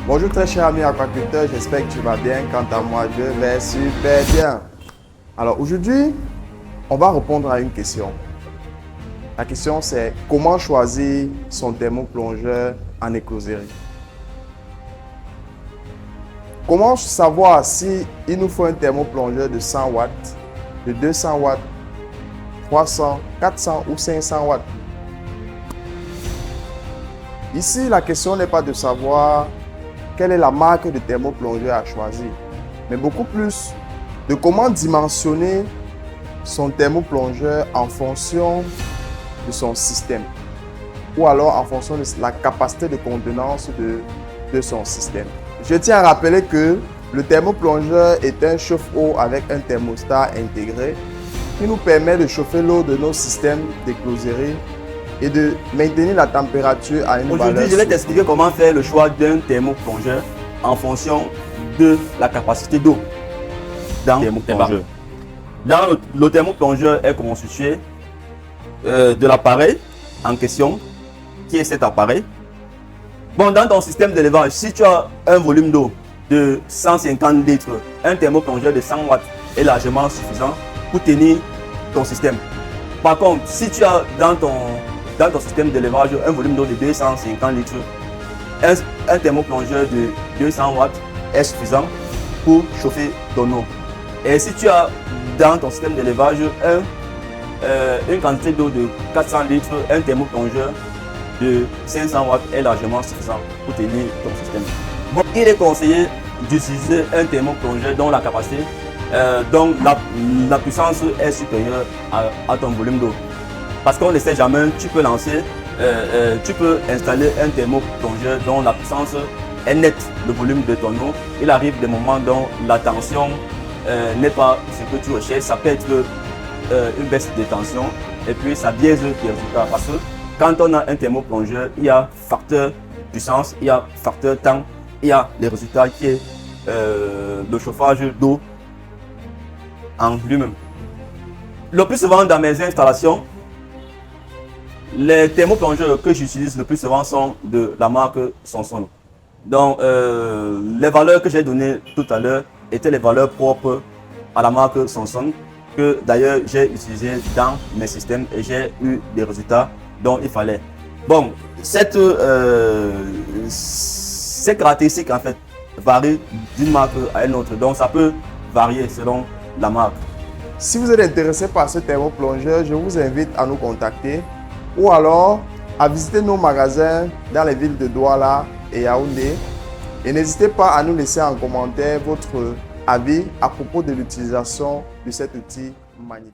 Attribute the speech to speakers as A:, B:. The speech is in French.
A: Bonjour très cher ami aquaculteur, j'espère que tu vas bien. Quant à moi, je vais super bien. Alors aujourd'hui, on va répondre à une question. La question c'est comment choisir son thermoplongeur en écloserie? Comment savoir si il nous faut un thermoplongeur de 100 watts, de 200 watts, 300, 400 ou 500 watts? Ici, la question n'est pas de savoir quelle est la marque de thermoplongeur à choisir, mais beaucoup plus de comment dimensionner son thermoplongeur en fonction de son système ou alors en fonction de la capacité de contenance de son système. Je tiens à rappeler que le thermoplongeur est un chauffe-eau avec un thermostat intégré qui nous permet de chauffer l'eau de nos systèmes d'écloserie et de maintenir la température à une valeur.
B: Aujourd'hui, je vais t'expliquer comment faire le choix d'un thermoplongeur en fonction de la capacité d'eau dans le thermoplongeur. Le thermoplongeur est constitué de l'appareil en question, qui est cet appareil. Bon, dans ton système d'élevage, si tu as un volume d'eau de 150 litres, un thermoplongeur de 100 watts est largement suffisant pour tenir ton système. Par contre, si tu as dans ton système d'élevage un volume d'eau de 250 litres, un thermoplongeur de 200 watts est suffisant pour chauffer ton eau. Et si tu as dans ton système d'élevage une quantité d'eau de 400 litres, un thermoplongeur de 500 watts est largement suffisant pour tenir ton système. Bon, il est conseillé d'utiliser un thermoplongeur dont la capacité, dont la puissance est supérieure à ton volume d'eau. Parce qu'on ne sait jamais, tu peux installer un thermoplongeur dont la puissance est nette, le volume de ton eau. Il arrive des moments dont la tension n'est pas ce que tu recherches. Ça peut être une baisse de tension et puis ça biaise tes résultats. Parce que quand on a un thermoplongeur, il y a facteur puissance, il y a facteur temps, il y a les résultats qui est le chauffage d'eau en lui-même. Le plus souvent dans mes installations, les thermoplongeurs que j'utilise le plus souvent sont de la marque Sonson. Donc, les valeurs que j'ai données tout à l'heure étaient les valeurs propres à la marque Sonson, que d'ailleurs j'ai utilisé dans mes systèmes et j'ai eu des résultats dont il fallait. Bon, ces caractéristiques en fait varient d'une marque à une autre, donc ça peut varier selon la marque.
A: Si vous êtes intéressé par ce thermoplongeur, je vous invite à nous contacter ou alors à visiter nos magasins dans les villes de Douala et Yaoundé. Et n'hésitez pas à nous laisser en commentaire votre avis à propos de l'utilisation de cet outil magnifique.